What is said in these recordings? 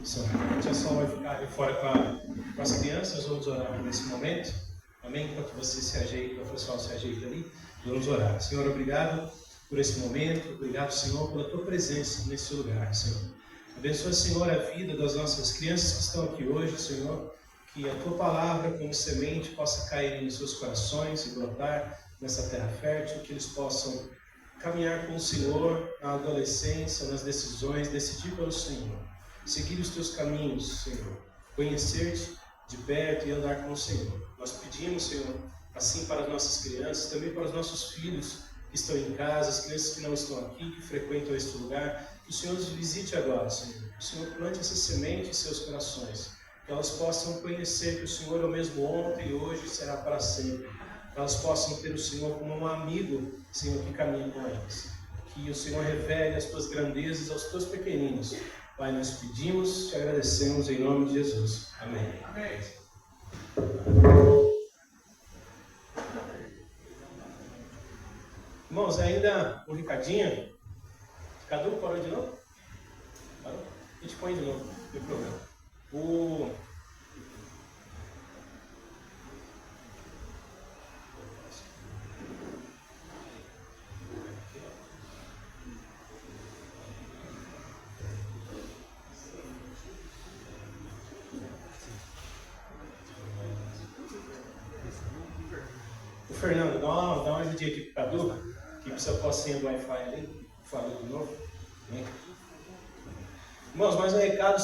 A tia Sol vai ficar ali fora com as crianças. Vamos orar nesse momento. Amém? Enquanto você se ajeita, o pessoal se ajeita ali, vamos orar. Senhor, obrigado por esse momento. Obrigado, Senhor, pela tua presença nesse lugar, Senhor. Abençoa, Senhor, a vida das nossas crianças que estão aqui hoje, Senhor. Que a tua palavra, como semente, possa cair nos seus corações e brotar nessa terra fértil. Que eles possam caminhar com o Senhor na adolescência, nas decisões, decidir pelo Senhor. Seguir os teus caminhos, Senhor. Conhecer-te de perto e andar com o Senhor. Nós pedimos, Senhor, assim para as nossas crianças, também para os nossos filhos que estão em casa, as crianças que não estão aqui, que frequentam este lugar, que o Senhor os visite agora, Senhor. Que o Senhor plante essa semente em seus corações, que elas possam conhecer que o Senhor é o mesmo ontem e hoje será para sempre. Que elas possam ter o Senhor como um amigo, Senhor, que caminha com eles. Que o Senhor revele as tuas grandezas aos teus pequeninos. Pai, nós pedimos, te agradecemos em nome de Jesus. Amém. Amém. Irmãos, ainda um recadinho. Cadu, parou de novo? Parou? A gente põe de novo, não tem problema. Fernando, dá uma ajudinha aqui para o Cadu, que precisa pôr a senha do Wi-Fi ali. Falou de novo. Vem. Irmãos, mais um recado.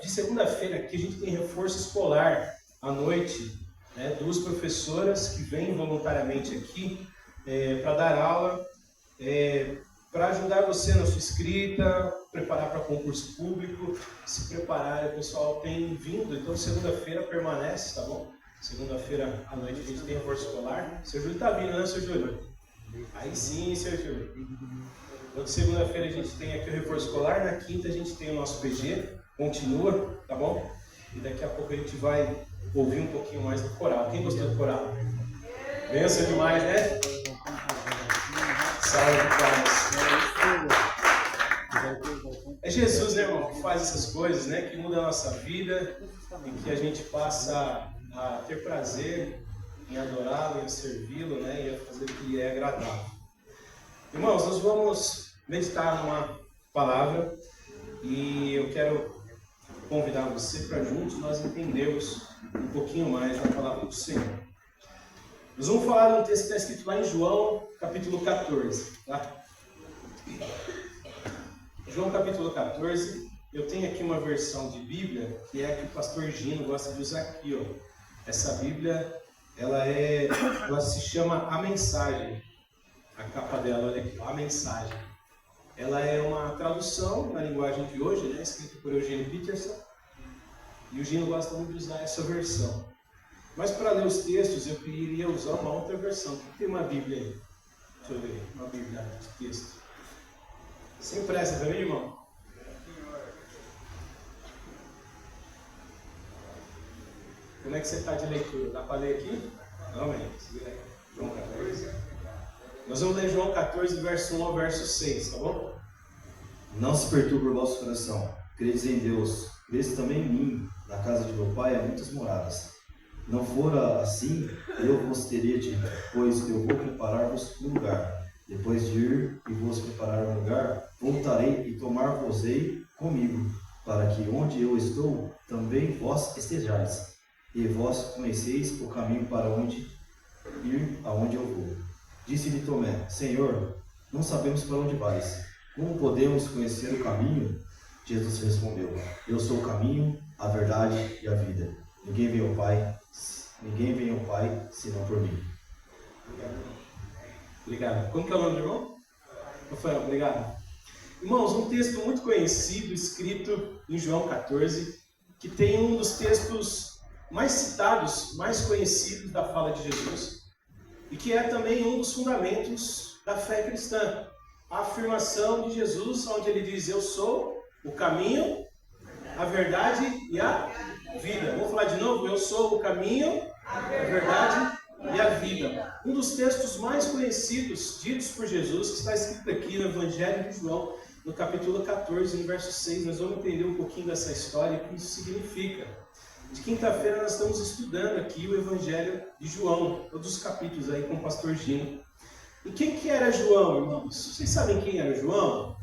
De segunda-feira aqui a gente tem reforço escolar à noite, né, 2 professoras que vêm voluntariamente aqui para dar aula, para ajudar você na sua escrita, preparar para concurso público, se preparar. O pessoal tem vindo, então segunda-feira permanece, tá bom? Segunda-feira à noite a gente tem reforço escolar. Seu Júlio está vindo, né, seu Júlio? Aí sim, seu Júlio. Então, segunda-feira a gente tem aqui o reforço escolar. Na quinta a gente tem o nosso PG. Continua, tá bom? E daqui a pouco a gente vai ouvir um pouquinho mais do coral. Quem gostou do coral? Benção demais, né? Salve, paz. É Jesus, né, irmão, que faz essas coisas, né? Que muda a nossa vida e que a gente passa a ter prazer em adorá-lo, em servi-lo, né, e a fazer o que é agradável. Irmãos, nós vamos meditar numa palavra e eu quero convidar você para juntos nós entendermos um pouquinho mais da palavra do Senhor. Nós vamos falar de um texto que está escrito lá em João, capítulo 14. Tá? João, capítulo 14. Eu tenho aqui uma versão de Bíblia que é a que o pastor Gino gosta de usar aqui, ó. Essa Bíblia, ela se chama A Mensagem. A capa dela, olha aqui, A Mensagem. Ela é uma tradução na linguagem de hoje, né, escrita por Eugênio Peterson. E o Gino gosta muito de usar essa versão. Mas para ler os textos, eu queria usar uma outra versão. Tem uma Bíblia aí. Deixa eu ver, uma Bíblia de texto. Sem pressa, tá bem, irmão? Como é que você está de leitura? Dá para ler aqui? Amém. João 14. Nós vamos ler João 14, verso 1 ao verso 6, tá bom? Não se perturbe o vosso coração. Credes em Deus. Credes também em mim. Na casa de meu pai há muitas moradas. Não fora assim, eu vos teria dito, pois eu vou preparar-vos um lugar. Depois de ir e vos preparar um lugar, voltarei e tomar-vos-ei comigo, para que onde eu estou, também vós estejais. E vós conheceis o caminho para onde ir, aonde eu vou. Disse-lhe Tomé, Senhor, não sabemos para onde vais. Como podemos conhecer o caminho? Jesus respondeu, eu sou o caminho, a verdade e a vida. Ninguém vem ao Pai, senão por mim. Obrigado. Como que é o nome do irmão? Rafael, obrigado. Irmãos, um texto muito conhecido, escrito em João 14, que tem um dos textos mais citados, mais conhecidos da fala de Jesus, e que é também um dos fundamentos da fé cristã. A afirmação de Jesus, onde ele diz, eu sou o caminho, a verdade e a vida. Vou falar de novo, eu sou o caminho, a verdade e a vida. Um dos textos mais conhecidos, ditos por Jesus, que está escrito aqui no Evangelho de João, no capítulo 14, no verso 6, nós vamos entender um pouquinho dessa história e o que isso significa. De quinta-feira nós estamos estudando aqui o Evangelho de João, todos os capítulos aí com o pastor Gino. E quem que era João, irmãos? Vocês sabem quem era João?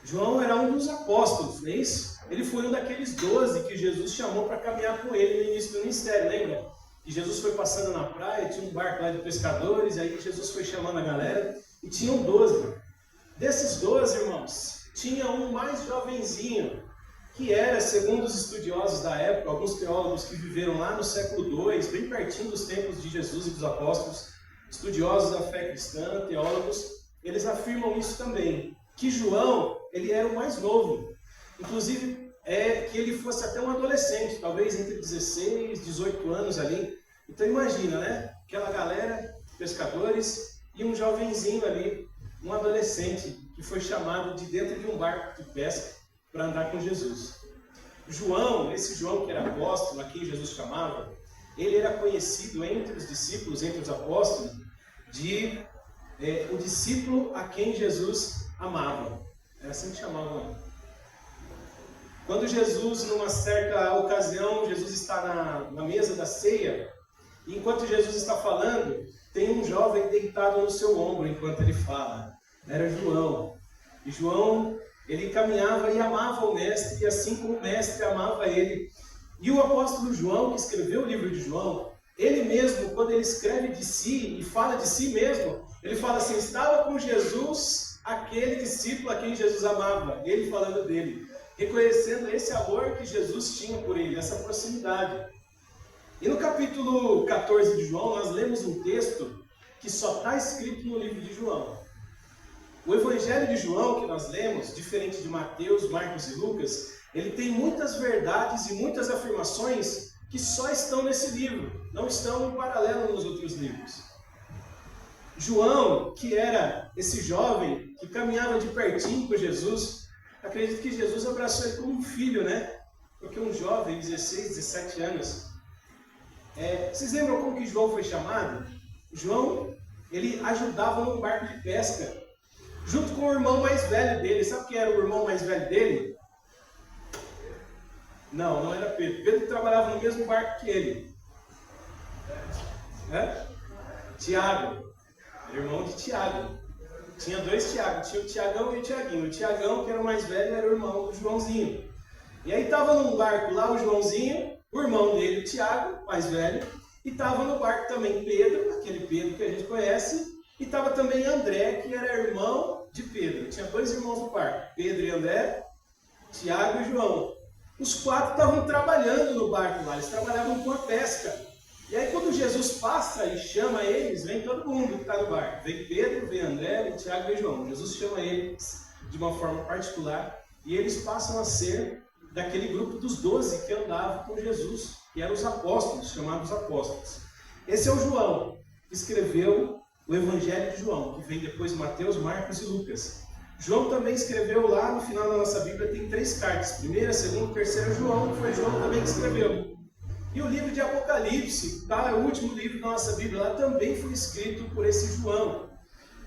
João era um dos apóstolos, não é isso? Ele foi um daqueles 12 que Jesus chamou para caminhar com ele no início do ministério, lembra? Que Jesus foi passando na praia, tinha um barco lá de pescadores, e aí Jesus foi chamando a galera, e tinham 12. Desses 12, irmãos, tinha um mais jovenzinho, que era, segundo os estudiosos da época, alguns teólogos que viveram lá no século II, bem pertinho dos tempos de Jesus e dos apóstolos, estudiosos da fé cristã, teólogos, eles afirmam isso também, que João, ele era o mais novo, inclusive que ele fosse até um adolescente, talvez entre 16 e 18 anos ali. Então imagina, né? Aquela galera, pescadores, e um jovenzinho ali, um adolescente, que foi chamado de dentro de um barco de pesca para andar com Jesus. João, esse João que era apóstolo, a quem Jesus chamava, ele era conhecido entre os discípulos, entre os apóstolos, de o discípulo a quem Jesus amava. Era assim que chamavam. Quando Jesus, numa certa ocasião, Jesus está na mesa da ceia, e enquanto Jesus está falando, tem um jovem deitado no seu ombro enquanto ele fala. Era João. E João, ele caminhava e amava o mestre, e assim como o mestre amava ele. E o apóstolo João, que escreveu o livro de João, ele mesmo, quando ele escreve de si e fala de si mesmo, ele fala assim: estava com Jesus, aquele discípulo a quem Jesus amava. Ele falando dele, reconhecendo esse amor que Jesus tinha por ele, essa proximidade. E no capítulo 14 de João, nós lemos um texto que só está escrito no livro de João. O Evangelho de João que nós lemos, diferente de Mateus, Marcos e Lucas, ele tem muitas verdades e muitas afirmações que só estão nesse livro, não estão em paralelo nos outros livros. João, que era esse jovem que caminhava de pertinho com Jesus, acredito que Jesus abraçou ele como um filho, né? Porque um jovem, 16, 17 anos. Vocês lembram como que João foi chamado? João, ele ajudava num barco de pesca, junto com o irmão mais velho dele. Sabe quem era o irmão mais velho dele? Não era Pedro. Pedro trabalhava no mesmo barco que ele. Tiago. Era irmão de Tiago. Tinha 2 Tiagos. Tinha o Tiagão e o Tiaguinho. O Tiagão, que era o mais velho, era o irmão do Joãozinho. E aí estava num barco lá o Joãozinho, o irmão dele, o Tiago, mais velho. E estava no barco também Pedro, aquele Pedro que a gente conhece. E estava também André, que era irmão de Pedro. Tinha 2 irmãos no barco, Pedro e André, Tiago e João. Os 4 estavam trabalhando no barco lá, eles trabalhavam com a pesca. E aí quando Jesus passa e chama eles, vem todo mundo que está no barco. Vem Pedro, vem André, vem Tiago e vem João. Jesus chama eles de uma forma particular e eles passam a ser daquele grupo dos 12 que andavam com Jesus, que eram os apóstolos, chamados apóstolos. Esse é o João, que escreveu o Evangelho de João, que vem depois de Mateus, Marcos e Lucas. João também escreveu lá no final da nossa Bíblia, tem 3 cartas. Primeira, segunda, terceira, João, foi João também que escreveu. E o livro de Apocalipse, tá? É o último livro da nossa Bíblia, lá também foi escrito por esse João.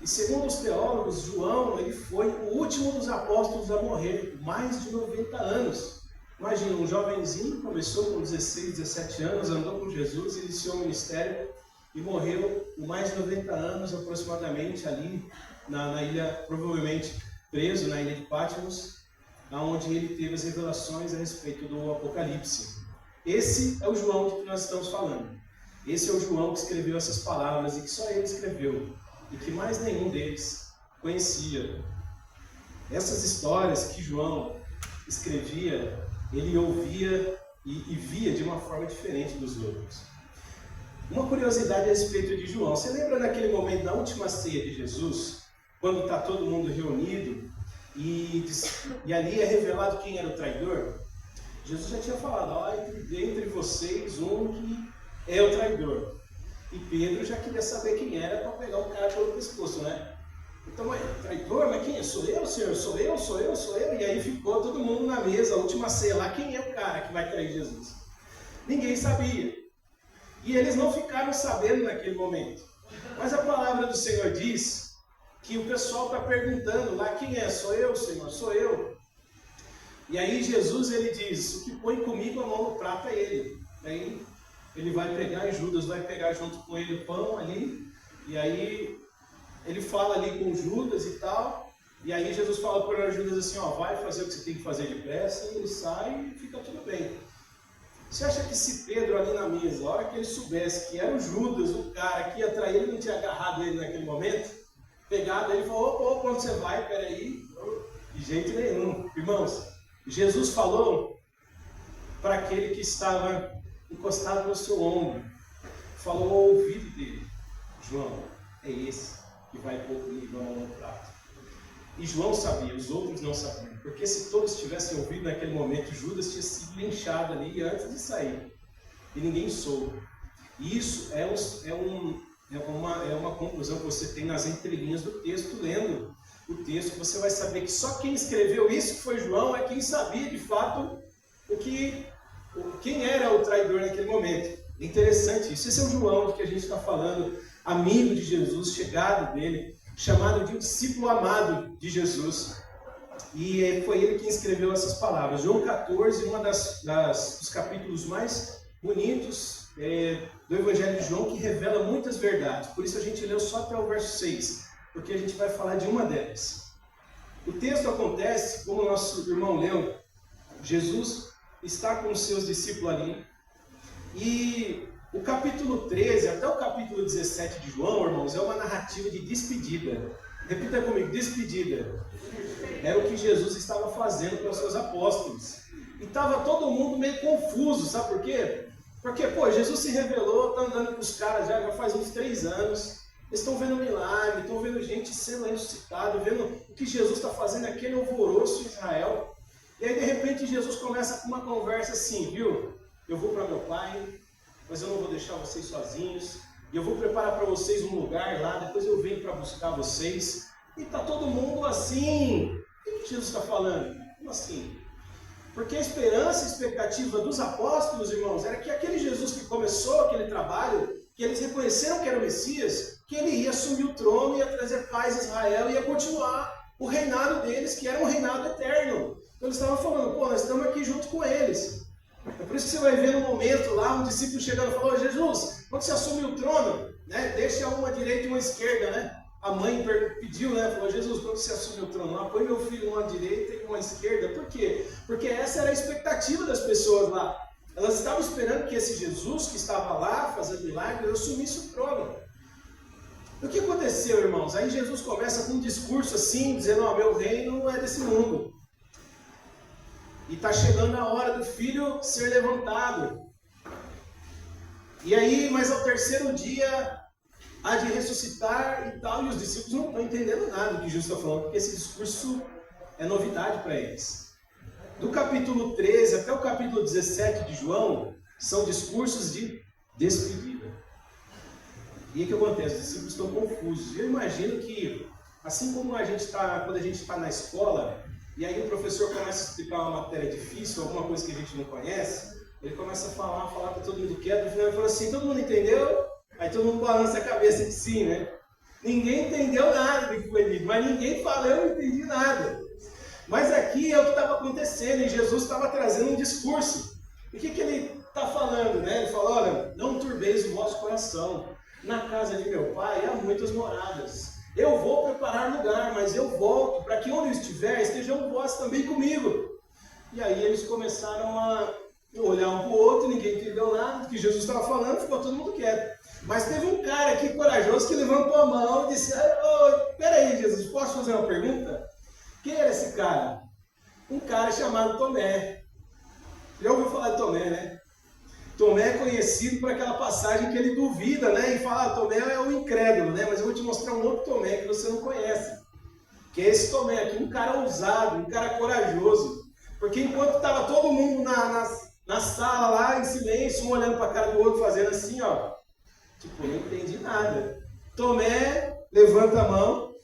E segundo os teólogos, João, ele foi o último dos apóstolos a morrer, com mais de 90 anos. Imagina, um jovenzinho, começou com 16, 17 anos, andou com Jesus, iniciou o ministério e morreu com mais de 90 anos aproximadamente ali na ilha, provavelmente preso na ilha de Patmos, onde ele teve as revelações a respeito do Apocalipse. Esse é o João de que nós estamos falando. Esse é o João que escreveu essas palavras e que só ele escreveu e que mais nenhum deles conhecia. Essas histórias que João escrevia, ele ouvia e via de uma forma diferente dos outros. Uma curiosidade a respeito de João. Você lembra daquele momento da última ceia de Jesus, quando está todo mundo reunido e ali é revelado quem era o traidor? Jesus já tinha falado, entre vocês um que é o traidor. E Pedro já queria saber quem era para pegar o cara pelo pescoço, né? Então, traidor? Mas quem é? Sou eu, Senhor? Sou eu. E aí ficou todo mundo na mesa, a última ceia lá. Quem é o cara que vai trair Jesus? Ninguém sabia. E eles não ficaram sabendo naquele momento. Mas a palavra do Senhor diz que o pessoal está perguntando lá, quem é? Sou eu, Senhor? Sou eu. E aí Jesus, ele diz, o que põe comigo a mão no prato é ele. Aí ele vai pegar, e Judas vai pegar junto com ele o pão ali, e aí ele fala ali com Judas e tal, e aí Jesus fala para Judas assim, ó, vai fazer o que você tem que fazer depressa, e ele sai e fica tudo bem. Você acha que se Pedro ali na mesa, a hora que ele soubesse que era o Judas, o cara que ia trair, ele não tinha agarrado ele naquele momento, pegado ele e falou, opa, onde você vai? Peraí, de jeito nenhum. Irmãos, Jesus falou para aquele que estava encostado no seu ombro, falou ao ouvido dele, João, é esse que vai pôr comigo a mão no prato. E João sabia, os outros não sabiam, porque se todos tivessem ouvido naquele momento, Judas tinha sido linchado ali antes de sair, e ninguém soube. E isso é uma conclusão que você tem nas entrelinhas do texto, lendo o texto, você vai saber que só quem escreveu isso, que foi João, é quem sabia de fato quem era o traidor naquele momento. É interessante isso. Esse é o João de que a gente está falando, amigo de Jesus, chegado dele, chamado de um discípulo amado de Jesus. E foi ele quem escreveu essas palavras. João 14, dos capítulos mais bonitos do Evangelho de João, que revela muitas verdades. Por isso a gente leu só até o verso 6, porque a gente vai falar de uma delas. O texto acontece, como o nosso irmão leu, Jesus está com os seus discípulos ali, e o capítulo 13 até o capítulo 17 de João, irmãos, é uma narrativa de despedida. Repita comigo, despedida. Era o que Jesus estava fazendo com os seus apóstolos. E estava todo mundo meio confuso, sabe por quê? Porque, Jesus se revelou, está andando com os caras já faz uns 3 anos. Eles estão vendo milagre, estão vendo gente sendo ressuscitada, vendo o que Jesus está fazendo, aquele alvoroço em Israel. E aí, de repente, Jesus começa com uma conversa assim, viu? Eu vou para meu Pai, mas eu não vou deixar vocês sozinhos. E eu vou preparar para vocês um lugar lá, depois eu venho para buscar vocês. E está todo mundo assim. O que Jesus está falando? Como assim? Porque a esperança e expectativa dos apóstolos, irmãos, era que aquele Jesus que começou aquele trabalho, que eles reconheceram que era o Messias, que ele ia assumir o trono, ia trazer paz a Israel, ia continuar o reinado deles, que era um reinado eterno. Então eles estavam falando, nós estamos aqui junto com eles. É por isso que você vai ver no momento lá, um discípulo chegando e falou, Jesus, quando você assumir o trono, né, deixa uma direita e uma esquerda, né? A mãe pediu, né, falou, Jesus, quando você assumir o trono lá, põe meu filho uma direita e uma esquerda. Por quê? Porque essa era a expectativa das pessoas lá. Elas estavam esperando que esse Jesus que estava lá, fazendo milagres, assumisse o trono. O que aconteceu, irmãos? Aí Jesus começa com um discurso assim, dizendo, meu reino não é desse mundo. E está chegando a hora do filho ser levantado. E aí, mas ao terceiro dia, há de ressuscitar e tal. E os discípulos não estão entendendo nada do que Jesus está falando, porque esse discurso é novidade para eles. Do capítulo 13 até o capítulo 17 de João, são discursos de despedida. E o que acontece? Os discípulos estão confusos. Eu imagino que, assim como quando a gente está na escola, e aí o professor começa a explicar uma matéria difícil, alguma coisa que a gente não conhece, ele começa a falar para todo mundo quieto, no final ele fala assim, todo mundo entendeu? Aí todo mundo balança a cabeça de sim, né? Ninguém entendeu nada do que foi dito, mas ninguém fala, eu não entendi nada. Mas aqui é o que estava acontecendo, e Jesus estava trazendo um discurso. E o que ele está falando, né? Ele fala, olha, não turbeis o vosso coração. Na casa de meu pai há muitas moradas. Eu vou preparar lugar, mas eu volto, para que onde eu estiver, estejam vós também comigo. E aí eles começaram a olhar um para o outro, ninguém entendeu nada do que Jesus estava falando, ficou todo mundo quieto. Mas teve um cara aqui corajoso que levantou a mão e disse, peraí Jesus, posso fazer uma pergunta? Quem era esse cara? Um cara chamado Tomé. Já ouviu falar de Tomé, né? Tomé é conhecido por aquela passagem que ele duvida, né? E fala, Tomé é o incrédulo, né? Mas eu vou te mostrar um outro Tomé que você não conhece. Que é esse Tomé aqui, um cara ousado, um cara corajoso. Porque enquanto estava todo mundo na sala lá, em silêncio, um olhando para a cara do outro, fazendo assim, tipo, não entendi nada. Tomé levanta a mão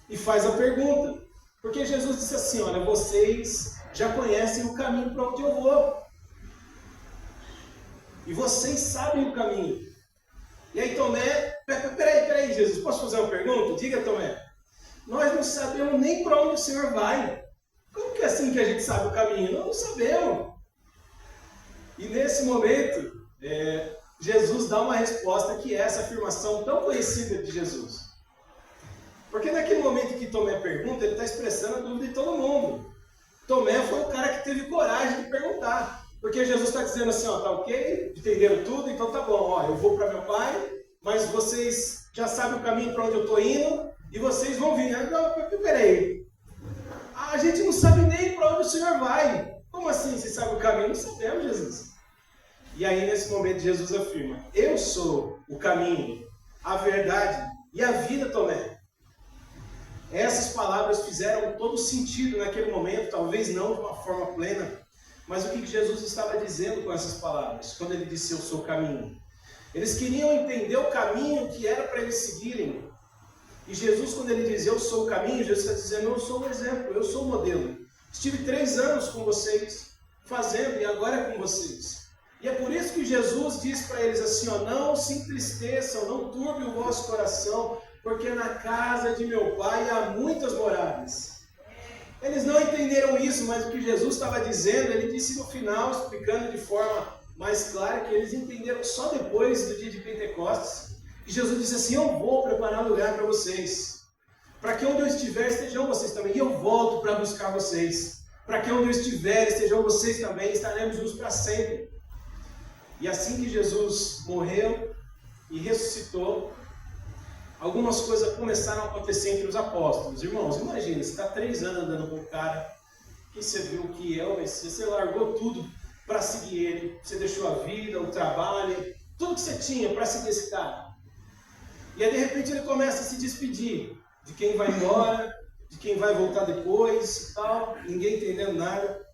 e faz a pergunta. Porque Jesus disse assim, olha, vocês já conhecem o caminho para onde eu vou. E vocês sabem o caminho. E aí Tomé, peraí, Jesus, posso fazer uma pergunta? Diga, Tomé. nós não sabemos nem para onde o Senhor vai. Como que é assim que a gente sabe o caminho? Nós não sabemos. E nesse momento, Jesus dá uma resposta que é essa afirmação tão conhecida de Jesus. Porque naquele momento que Tomé pergunta, ele está expressando a dúvida de todo mundo. Tomé foi o cara que teve coragem de perguntar. Porque Jesus está dizendo assim, ó, tá ok, entenderam tudo, então tá bom, ó, eu vou para meu pai, mas vocês já sabem o caminho para onde eu estou indo, e vocês vão vir. Não, peraí, a gente não sabe nem para onde o Senhor vai. Como assim você sabe o caminho? Não sabemos, Jesus. E aí nesse momento Jesus afirma, eu sou o caminho, a verdade e a vida, Tomé. Essas palavras fizeram todo sentido naquele momento, talvez não de uma forma plena, mas o que Jesus estava dizendo com essas palavras, quando ele disse eu sou o caminho? Eles queriam entender o caminho que era para eles seguirem. E Jesus, quando ele diz eu sou o caminho, Jesus está dizendo eu sou o exemplo, eu sou o modelo. Estive 3 anos com vocês, fazendo, e agora é com vocês. E é por isso que Jesus diz para eles assim, ó, não se entristeçam, não turbe o vosso coração, porque na casa de meu pai há muitas moradas. Eles não entenderam isso, mas o que Jesus estava dizendo, ele disse no final, explicando de forma mais clara, que eles entenderam só depois do dia de Pentecostes. E Jesus disse assim, eu vou preparar um lugar para vocês, para que onde eu estiver estejam vocês também, e eu volto para buscar vocês, para que onde eu estiver estejam vocês também, estaremos juntos para sempre. E assim que Jesus morreu e ressuscitou, algumas coisas começaram a acontecer entre os apóstolos. Irmãos, imagina, você está 3 anos andando com um cara que você viu que é o Messias, você largou tudo para seguir ele, você deixou a vida, o trabalho, tudo que você tinha para seguir esse cara. E aí de repente ele começa a se despedir de quem vai embora, de quem vai voltar depois e tal, ninguém entendendo nada.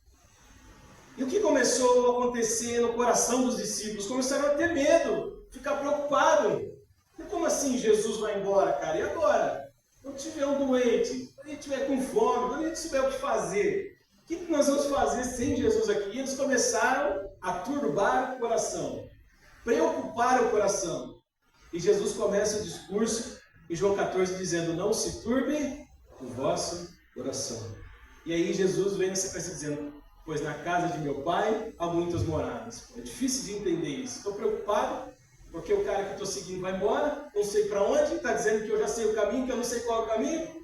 E o que começou a acontecer no coração dos discípulos? Começaram a ter medo, ficar preocupados. E como assim Jesus vai embora, cara? E agora? Quando tiver um doente, quando a gente estiver com fome, quando a gente tiver o que fazer, o que nós vamos fazer sem Jesus aqui? E eles começaram a turbar o coração, preocupar o coração. E Jesus começa o discurso em João 14 dizendo, não se turbe o vosso coração. E aí Jesus vem na sequência dizendo, pois na casa de meu pai há muitas moradas. É difícil de entender isso. Estou preocupado porque o cara que estou seguindo vai embora, não sei para onde, está dizendo que eu já sei o caminho, que eu não sei qual é o caminho.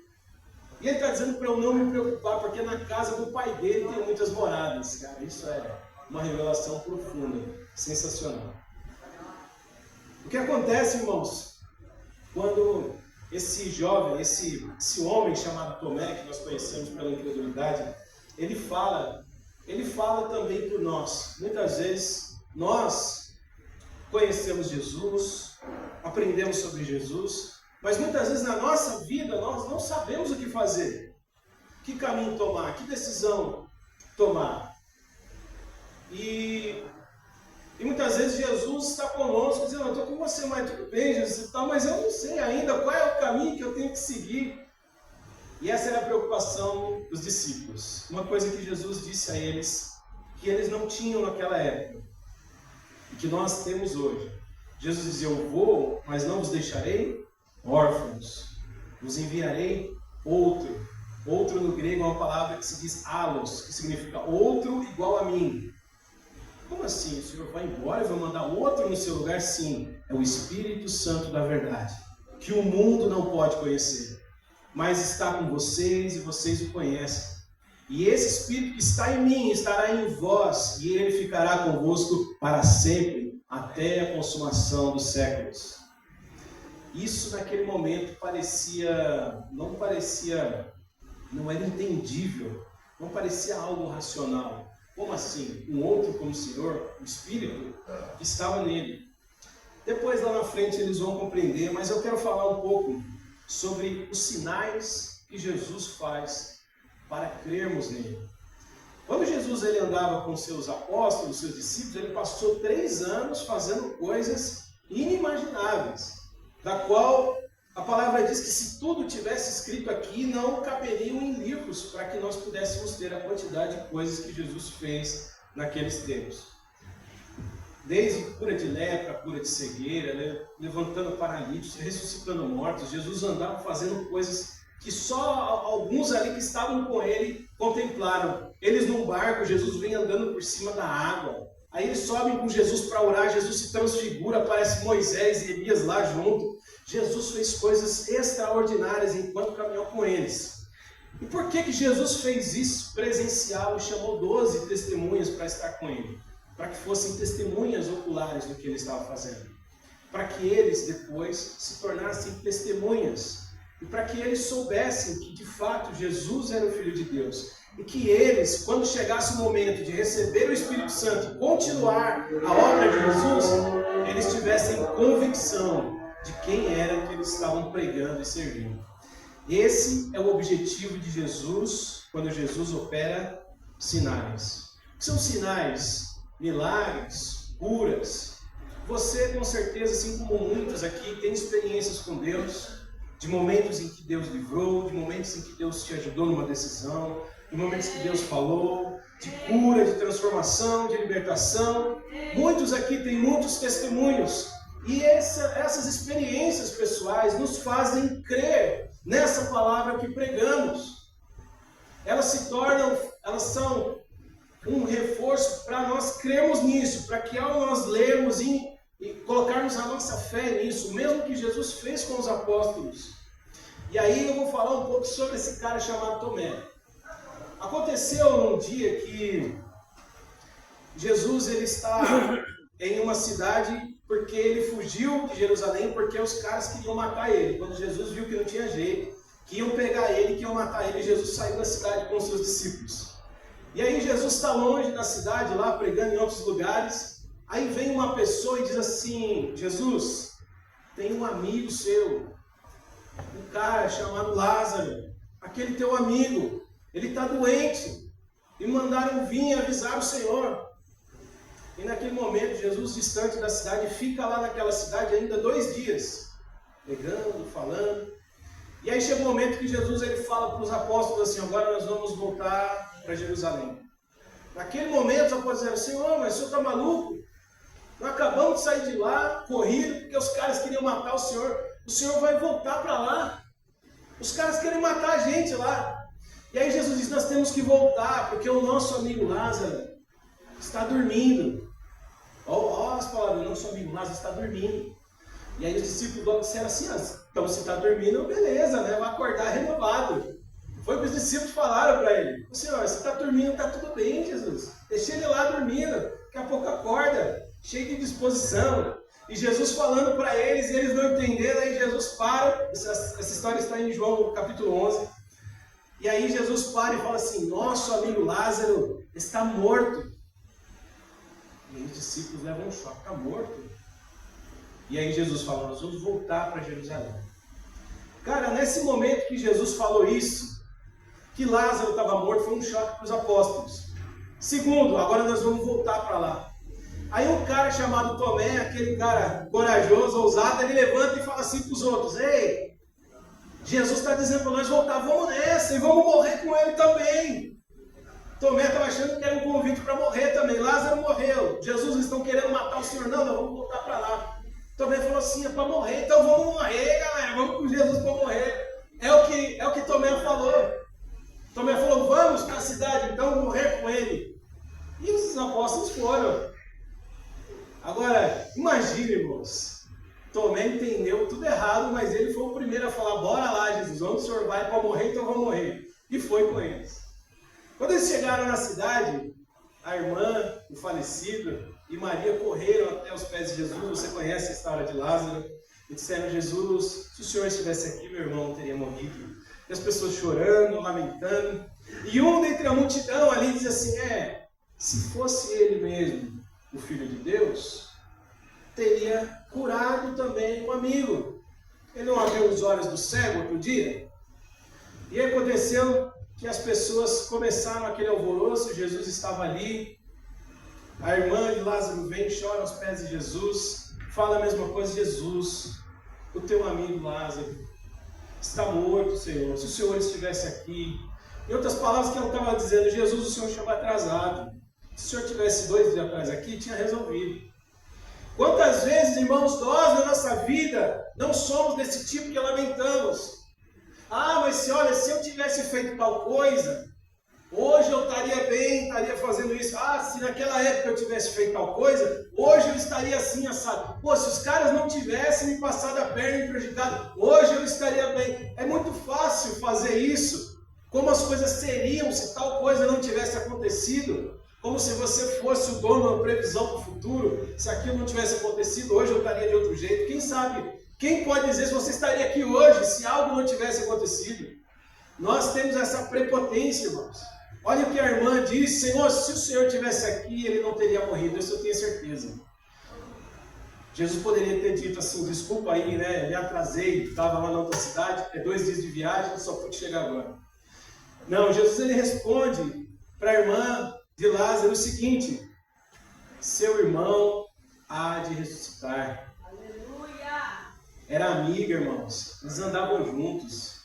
E ele está dizendo para eu não me preocupar, porque na casa do pai dele tem muitas moradas. Cara, isso é uma revelação profunda, sensacional. O que acontece, irmãos, quando esse jovem, esse homem chamado Tomé, que nós conhecemos pela incredulidade, ele fala também por nós. Muitas vezes nós conhecemos Jesus, aprendemos sobre Jesus, mas muitas vezes na nossa vida nós não sabemos o que fazer, que caminho tomar, que decisão tomar. E muitas vezes Jesus está conosco, dizendo, eu estou com você, mas tudo bem, Jesus, mas eu não sei ainda qual é o caminho que eu tenho que seguir. E essa era a preocupação dos discípulos. Uma coisa que Jesus disse a eles, que eles não tinham naquela época, e que nós temos hoje. Jesus dizia, eu vou, mas não vos deixarei órfãos, vos enviarei outro. Outro no grego é uma palavra que se diz allos, que significa outro igual a mim. Como assim? O Senhor vai embora e vai mandar outro no seu lugar? Sim, é o Espírito Santo da verdade, que o mundo não pode conhecer, mas está com vocês e vocês o conhecem. E esse Espírito que está em mim estará em vós, e ele ficará convosco para sempre, até a consumação dos séculos. Isso naquele momento não era entendível, não parecia algo racional. Como assim? Um outro como o Senhor, o Espírito, que estava nele. Depois lá na frente eles vão compreender, mas eu quero falar um pouco sobre os sinais que Jesus faz para crermos nele. Quando Jesus ele andava com seus apóstolos, seus discípulos, ele passou 3 anos fazendo coisas inimagináveis, da qual a palavra diz que se tudo tivesse escrito aqui, não caberiam em livros para que nós pudéssemos ter a quantidade de coisas que Jesus fez naqueles tempos. Desde cura de lepra, cura de cegueira, levantando paralíticos, ressuscitando mortos, Jesus andava fazendo coisas que só alguns ali que estavam com ele contemplaram. Eles num barco, Jesus vem andando por cima da água. Aí eles sobem com Jesus para orar, Jesus se transfigura, aparece Moisés e Elias lá junto. Jesus fez coisas extraordinárias enquanto caminhou com eles. E por que Jesus fez isso presencial e chamou 12 testemunhas para estar com ele? Para que fossem testemunhas oculares do que ele estava fazendo. Para que eles depois se tornassem testemunhas. E para que eles soubessem que de fato Jesus era o Filho de Deus. E que eles, quando chegasse o momento de receber o Espírito Santo e continuar a obra de Jesus, eles tivessem convicção de quem era que eles estavam pregando e servindo. Esse é o objetivo de Jesus quando Jesus opera sinais. O que são sinais? Milagres, curas. Você, com certeza, assim como muitos aqui, tem experiências com Deus, de momentos em que Deus livrou, de momentos em que Deus te ajudou numa decisão, de momentos que Deus falou, de cura, de transformação, de libertação. Muitos aqui têm muitos testemunhos. E essas experiências pessoais nos fazem crer nessa palavra que pregamos. Elas são um reforço para nós crermos nisso, para que ao nós lermos e colocarmos a nossa fé nisso, o mesmo que Jesus fez com os apóstolos. E aí eu vou falar um pouco sobre esse cara chamado Tomé. Aconteceu num dia que Jesus ele está em uma cidade porque ele fugiu de Jerusalém porque os caras queriam matar ele. Quando Jesus viu que não tinha jeito, que iam pegar ele, que iam matar ele, Jesus saiu da cidade com os seus discípulos. E aí Jesus está longe da cidade, lá pregando em outros lugares. Aí vem uma pessoa e diz assim: Jesus, tem um amigo seu, um cara chamado Lázaro, aquele teu amigo, ele está doente, e mandaram vir avisar o Senhor. E naquele momento, Jesus, distante da cidade, fica lá naquela cidade ainda 2 dias, pregando, falando. E aí chega um momento que Jesus ele fala para os apóstolos assim: agora nós vamos voltar para Jerusalém. Naquele momento, os apóstolos disseram: Senhor, mas o Senhor está maluco? Nós acabamos de sair de lá, corrido, porque os caras queriam matar o Senhor vai voltar para lá. Os caras querem matar a gente lá. E aí Jesus diz: nós temos que voltar, porque o nosso amigo Lázaro está dormindo. Olha as palavras: o nosso amigo Lázaro está dormindo. E aí os discípulos logo disseram assim: então se está dormindo, beleza, né? Vai acordar renovado. Foi o que os discípulos falaram para ele: Senhor, você está dormindo, está tudo bem, Jesus. Deixa ele lá dormindo, daqui a pouco acorda, cheio de disposição. E Jesus falando para eles, e eles não entenderam. Aí Jesus para, essa história está em João capítulo 11. E aí Jesus para e fala assim: nosso amigo Lázaro está morto. E aí os discípulos levam um choque: está morto? E aí Jesus fala: nós vamos voltar para Jerusalém. Cara, nesse momento que Jesus falou isso, que Lázaro estava morto, foi um choque para os apóstolos. Segundo, agora nós vamos voltar para lá. Aí um cara chamado Tomé, aquele cara corajoso, ousado, ele levanta e fala assim para os outros: ei, Jesus está dizendo para nós voltar, vamos nessa, e vamos morrer com ele também. Tomé estava achando que era um convite para morrer também. Lázaro morreu, Jesus, eles estão querendo matar o Senhor. Não, vamos voltar para lá. Tomé falou assim: é para morrer, então vamos morrer, galera, vamos com Jesus para morrer. É o que Tomé falou. Tomé falou: vamos para a cidade, então morrer com ele. E os apóstolos foram. Agora, imagine, irmãos, Tomé entendeu tudo errado, mas ele foi o primeiro a falar: bora lá, Jesus, onde o Senhor vai para morrer, então vamos morrer. E foi com eles. Quando eles chegaram na cidade, a irmã, o falecido, e Maria correram até os pés de Jesus. Você conhece a história de Lázaro? E disseram: Jesus, se o Senhor estivesse aqui, meu irmão não teria morrido. E as pessoas chorando, lamentando. E um dentre a multidão ali diz assim: se fosse ele mesmo, o Filho de Deus, teria curado também um amigo. Ele não abriu os olhos do cego outro dia? E aconteceu que as pessoas começaram aquele alvoroço. Jesus estava ali. A irmã de Lázaro vem, chora aos pés de Jesus, fala a mesma coisa: Jesus, o teu amigo Lázaro está morto, Senhor. Se o Senhor estivesse aqui. Em outras palavras, que ela estava dizendo: Jesus, o Senhor chegou atrasado. Se o Senhor tivesse 2 dias atrás aqui, tinha resolvido. Quantas vezes, irmãos, nós na nossa vida não somos desse tipo que lamentamos? Ah, mas se tivesse feito tal coisa, hoje eu estaria bem, estaria fazendo isso. Ah, se naquela época eu tivesse feito tal coisa, hoje eu estaria assim, assado. Pô, se os caras não tivessem me passado a perna e me prejudicado, hoje eu estaria bem. É muito fácil fazer isso. Como as coisas seriam se tal coisa não tivesse acontecido. Como se você fosse o dono da previsão para o futuro. Se aquilo não tivesse acontecido, hoje eu estaria de outro jeito. Quem sabe? Quem pode dizer se você estaria aqui hoje se algo não tivesse acontecido? Nós temos essa prepotência, irmãos. Olha o que a irmã disse: Senhor, se o Senhor estivesse aqui, ele não teria morrido. Isso eu tenho certeza. Jesus poderia ter dito assim: desculpa aí, né? Me atrasei, estava lá na outra cidade, é 2 dias de viagem, só pude chegar agora. Não, Jesus ele responde para a irmã de Lázaro o seguinte: seu irmão há de ressuscitar. Aleluia! Era amiga, irmãos. Eles andavam juntos.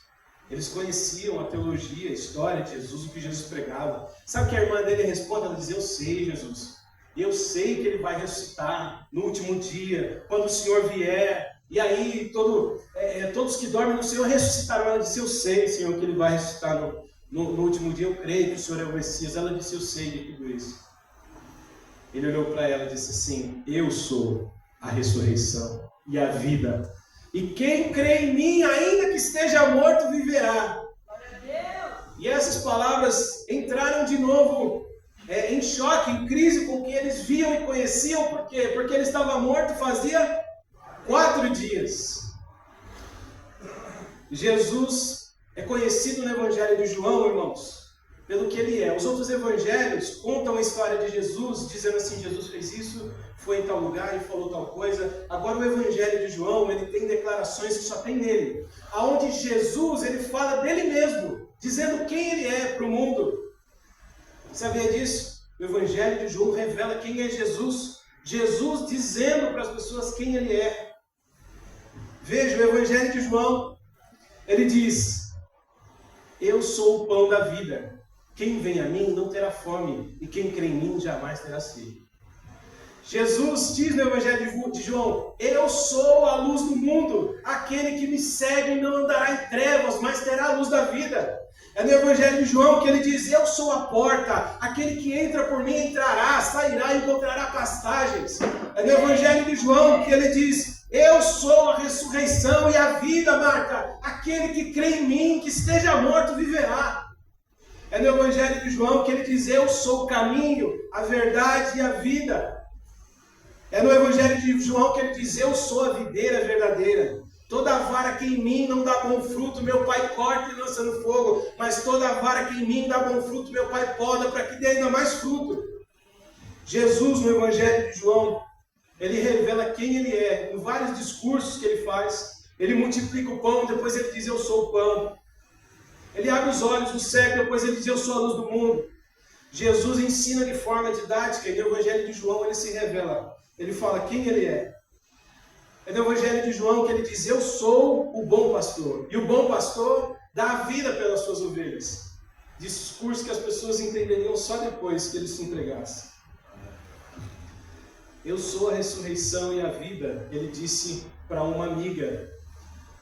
Eles conheciam a teologia, a história de Jesus, o que Jesus pregava. Sabe o que a irmã dele responde? Ela diz: eu sei, Jesus. Eu sei que ele vai ressuscitar no último dia, quando o Senhor vier. E aí todos que dormem no Senhor ressuscitarão. Ela disse: eu sei, Senhor, que ele vai ressuscitar no último dia. Eu creio que o Senhor é o Messias. Ela disse: eu sei de tudo isso. Ele olhou para ela e disse assim: eu sou a ressurreição e a vida. E quem crê em mim, ainda que esteja morto, viverá. E essas palavras entraram de novo em choque, em crise com o que eles viam e conheciam. Por quê? Porque ele estava morto fazia 4 dias. Jesus é conhecido no Evangelho de João, irmãos, pelo que ele é. Os outros evangelhos contam a história de Jesus, dizendo assim: Jesus fez isso, foi em tal lugar e falou tal coisa. Agora o Evangelho de João, ele tem declarações que só tem nele, aonde Jesus, ele fala dele mesmo, dizendo quem ele é para o mundo. Sabia disso? O Evangelho de João revela quem é Jesus. Jesus dizendo para as pessoas quem ele é. Veja, o Evangelho de João, ele diz: eu sou o pão da vida. Quem vem a mim não terá fome, e quem crê em mim jamais terá sede. Jesus diz no Evangelho de João: eu sou a luz do mundo. Aquele que me segue não andará em trevas, mas terá a luz da vida. É no Evangelho de João que ele diz: eu sou a porta. Aquele que entra por mim entrará, sairá e encontrará pastagens. É no Evangelho de João que ele diz: eu sou a ressurreição e a vida, Marta. Aquele que crê em mim, que esteja morto, viverá. É no Evangelho de João que ele diz: eu sou o caminho, a verdade e a vida. É no Evangelho de João que ele diz: eu sou a videira verdadeira. Toda vara que em mim não dá bom fruto, meu Pai corta e lança no fogo. Mas toda vara que em mim dá bom fruto, meu Pai poda para que dê ainda mais fruto. Jesus, no Evangelho de João, ele revela quem ele é, em vários discursos que ele faz. Ele multiplica o pão, depois ele diz: eu sou o pão. Ele abre os olhos do cego, depois ele diz: eu sou a luz do mundo. Jesus ensina de forma didática, e no Evangelho de João ele se revela. Ele fala quem ele é. É no Evangelho de João que ele diz: eu sou o bom pastor. E o bom pastor dá a vida pelas suas ovelhas. Discurso que as pessoas entenderiam só depois que ele se entregasse. Eu sou a ressurreição e a vida. Ele disse para uma amiga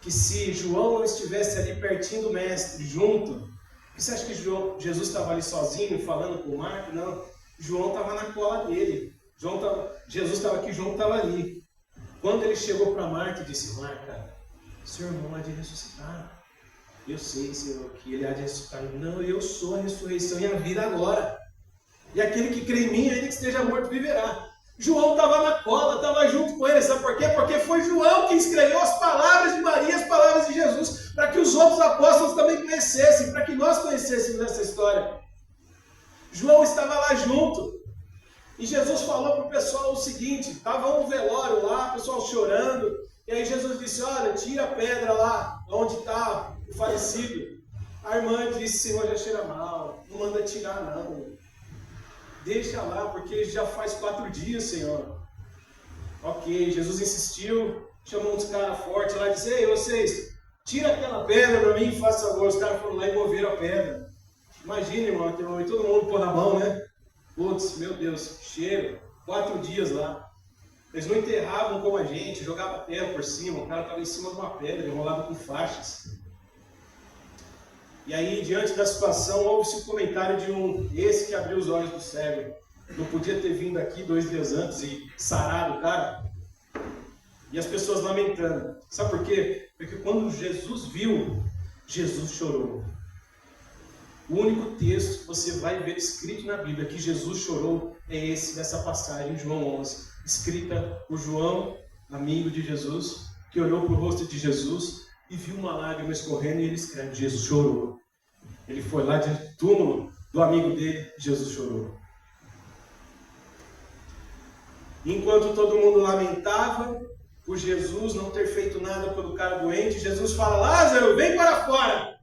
que se João não estivesse ali pertinho do mestre, junto, você acha que Jesus estava ali sozinho, falando com Marta? Não, João estava na cola dele. Jesus estava aqui, João estava ali. Quando ele chegou para Marta e disse: Marta, seu irmão há de ressuscitar. Eu sei, Senhor, que ele há de ressuscitar. Não, eu sou a ressurreição e a vida agora. E aquele que crê em mim, ainda que esteja morto, viverá. João estava na cola, estava junto com ele. Sabe por quê? Porque foi João que escreveu as palavras de Maria, as palavras de Jesus, para que os outros apóstolos também conhecessem, para que nós conhecêssemos essa história. João estava lá junto. E Jesus falou para o pessoal o seguinte: estava um velório lá, o pessoal chorando. E aí Jesus disse: olha, tira a pedra lá, onde está o falecido. A irmã disse: Senhor, já cheira mal, não manda tirar não. Deixa lá, porque já faz 4 dias, Senhor. Ok, Jesus insistiu, chamou uns caras fortes lá e disse: ei, vocês, tira aquela pedra para mim e faça favor. Os caras foram lá e moveram a pedra. Imagina, irmão, e todo mundo pôr na mão, né? Putz, meu Deus, que cheiro. 4 dias lá. Eles não enterravam como a gente, jogavam terra por cima. O cara estava em cima de uma pedra, enrolado com faixas. E aí, diante da situação, houve-se o comentário de esse que abriu os olhos do cego. Não podia ter vindo aqui 2 dias antes e sarado o cara? E as pessoas lamentando. Sabe por quê? Porque quando Jesus viu, Jesus chorou. O único texto que você vai ver escrito na Bíblia que Jesus chorou é esse dessa passagem, João 11, escrita por João, amigo de Jesus, que olhou para o rosto de Jesus e viu uma lágrima escorrendo e ele escreve, Jesus chorou. Ele foi lá diante do túmulo do amigo dele, Jesus chorou. Enquanto todo mundo lamentava por Jesus não ter feito nada pelo cara doente, Jesus fala, Lázaro, vem para fora.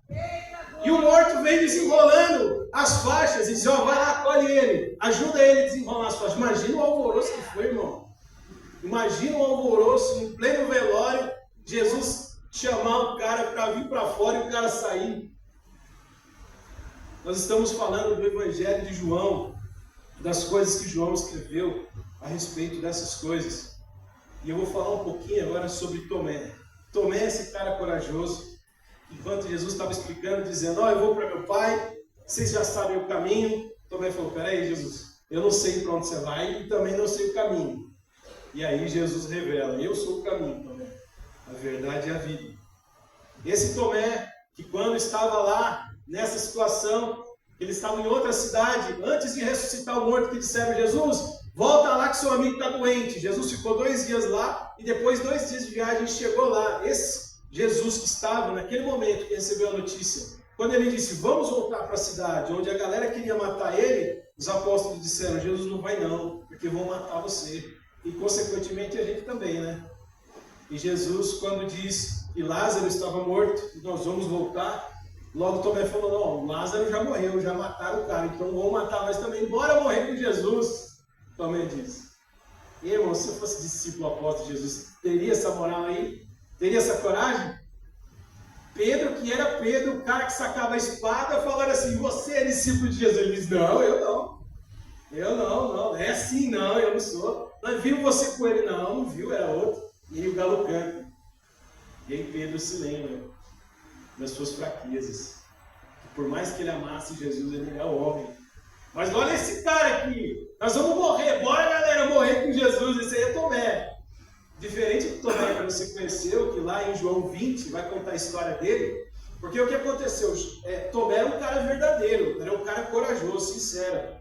E o morto vem desenrolando as faixas e diz, vai lá, acolhe ele, ajuda ele a desenrolar as faixas. Imagina o alvoroço que foi, irmão. Imagina o alvoroço, em pleno velório, Jesus chamar o cara para vir para fora e o cara sair. Nós estamos falando do Evangelho de João, das coisas que João escreveu a respeito dessas coisas. E eu vou falar um pouquinho agora sobre Tomé. Tomé é esse cara corajoso. Enquanto Jesus estava explicando, dizendo, eu vou para meu pai, vocês já sabem o caminho. Tomé falou, peraí Jesus, eu não sei para onde você vai e também não sei o caminho. E aí Jesus revela, eu sou o caminho, Tomé, a verdade e a vida. Esse Tomé, que quando estava lá, nessa situação, ele estava em outra cidade, antes de ressuscitar o morto, que disseram, Jesus, volta lá que seu amigo está doente. Jesus ficou 2 dias lá e depois 2 dias de viagem chegou lá. Esse Jesus que estava naquele momento que recebeu a notícia, quando ele disse, vamos voltar para a cidade, onde a galera queria matar ele, os apóstolos disseram, Jesus não vai não, porque vão matar você. E consequentemente a gente também, né? E Jesus, quando diz que Lázaro estava morto, e nós vamos voltar, logo Tomé falou, não, Lázaro já morreu, já mataram o cara, então vão matar nós também, bora morrer com Jesus. Tomé diz, irmão, se eu fosse discípulo apóstolo de Jesus, teria essa moral aí? Teria essa coragem? Pedro, que era Pedro, o cara que sacava a espada, falando assim, você é discípulo de Jesus? Ele diz, não, eu não. Eu não. É assim, não, eu não sou. Nós vimos você com ele, não viu, era outro. E aí o galo canta. E aí Pedro se lembra das suas fraquezas. Por mais que ele amasse Jesus, ele é homem. Mas olha esse cara aqui. Nós vamos morrer. Bora, galera, morrer com Jesus. Esse aí é Tomé. Diferente do Tomé que você conheceu, que lá em João 20 vai contar a história dele. Porque o que aconteceu? Tomé era um cara verdadeiro. Era um cara corajoso, sincero.